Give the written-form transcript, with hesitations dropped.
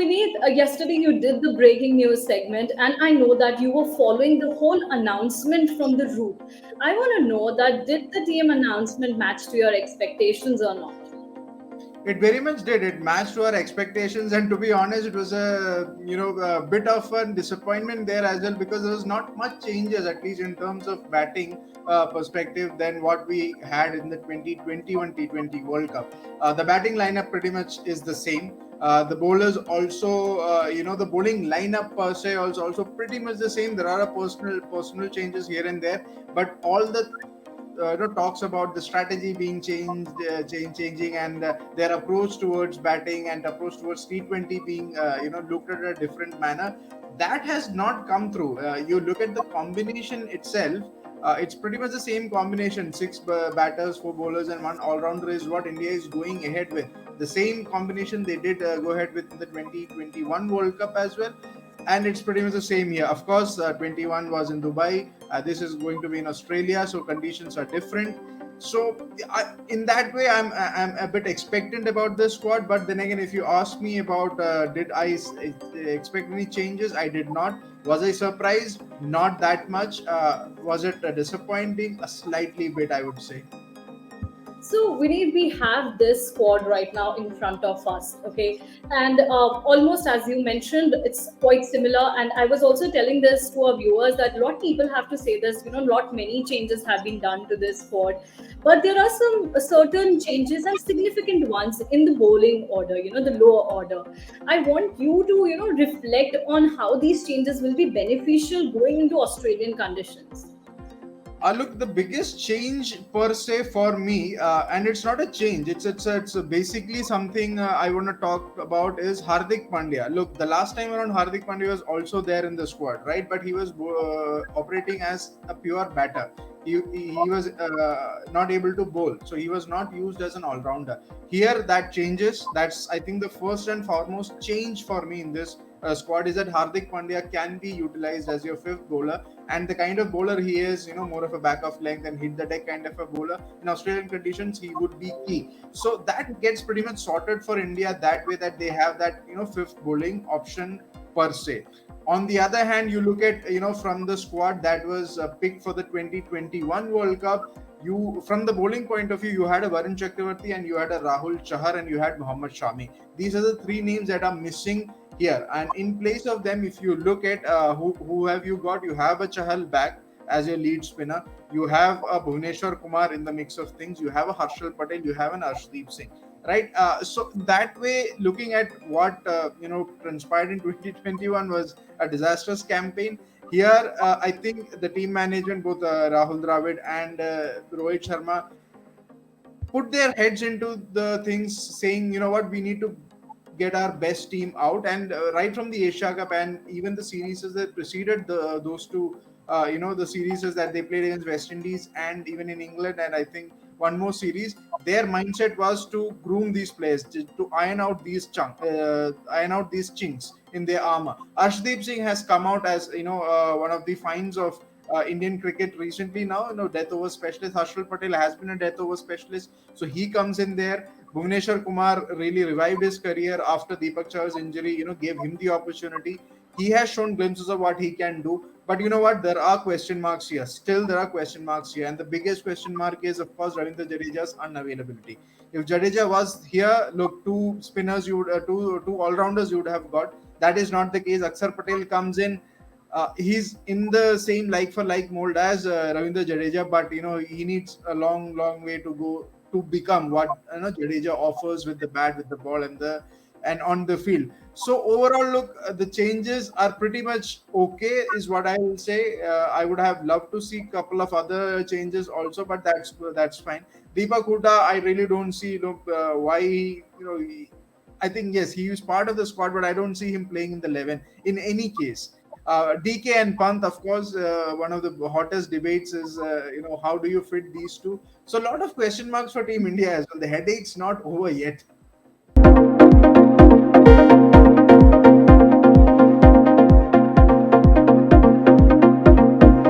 Vineet, yesterday you did the breaking news segment, and I know that you were following the whole announcement from the root. I want to know that did the team announcement match to your expectations or not? It very much did. It matched to our expectations, and to be honest, it was a bit of a disappointment there as well because there was not much changes, at least in terms of batting perspective, than what we had in the 2021 T20 World Cup. The batting lineup pretty much is the same. The bowlers also, the bowling lineup per se also pretty much the same. There are a personal changes here and there, but all the talks about the strategy being changing, and their approach towards batting and approach towards T20 being looked at a different manner. That has not come through. You look at the combination itself. It's pretty much the same combination: six batters, four bowlers, and one all-rounder is what India is going ahead with. The same combination they did go ahead with in the 2021 World Cup as well, and it's pretty much the same here. Of course, 21 was in Dubai. This is going to be in Australia, so conditions are different. So in that way, I'm a bit expectant about this squad. But then again, if you ask me about did I expect any changes, I did not. Was I surprised? Not that much. Was it disappointing? A slightly bit, I would say. So, Vinay, we have this squad right now in front of us, okay? And almost as you mentioned, it's quite similar. And I was also telling this to our viewers that a lot of people have to say this, lot many changes have been done to this squad. But there are some certain changes and significant ones in the bowling order, the lower order. I want you to, reflect on how these changes will be beneficial going into Australian conditions. Look, the biggest change per se for me, and it's not a change. It's basically something I want to talk about is Hardik Pandya. Look, the last time around, Hardik Pandya was also there in the squad, right? But he was operating as a pure batter. He was not able to bowl, so he was not used as an all-rounder. Here, that changes. That's, I think, the first and foremost change for me in this squad is that Hardik Pandya can be utilized as your fifth bowler, and the kind of bowler he is, more of a back of length and hit the deck kind of a bowler. In Australian conditions, he would be key. So that gets pretty much sorted for India that way, that they have that fifth bowling option per se. On the other hand, you look at from the squad that was picked for the 2021 World Cup. You, from the bowling point of view, you had a Varun Chakravarti and you had a Rahul Chahar and you had Mohammad Shami. These are the three names that are missing here. And in place of them, if you look at who have you got, you have a Chahal back as your lead spinner. You have a Bhuvneshwar Kumar in the mix of things. You have a Harshal Patel. You have an Arshdeep Singh. Right. So that way, looking at what transpired in 2021 was a disastrous campaign. Here, I think the team management, both Rahul Dravid and Rohit Sharma, put their heads into the things, saying, what, we need to get our best team out. And right from the Asia Cup and even the series that preceded those two, the series that they played against West Indies and even in England, and I think one more series, their mindset was to groom these players, to iron out these chinks in their armor. Arshdeep Singh has come out as one of the finds of Indian cricket recently now. Death over specialist. Harshal Patel has been a death over specialist, so he comes in there. Bhuvneshwar Kumar really revived his career after Deepak Chahar's injury, gave him the opportunity. He has shown glimpses of what he can do. But you know what? There are question marks here. Still, there are question marks here. And the biggest question mark is, of course, Ravindra Jadeja's unavailability. If Jadeja was here, look, two spinners, two all-rounders you would have got. That is not the case. Akshar Patel comes in. He's in the same like-for-like mold as Ravindra Jadeja, but, he needs a long, long way to go to become what Jadeja offers with the bat, with the ball, and on the field. So overall, look, the changes are pretty much okay, is what I will say. I would have loved to see a couple of other changes also, but that's fine. Deepak Hooda, I really don't see why I think yes, he is part of the squad, but I don't see him playing in the 11 in any case. DK and Pant, of course, one of the hottest debates is, how do you fit these two? So a lot of question marks for Team India as well. The headache's not over yet.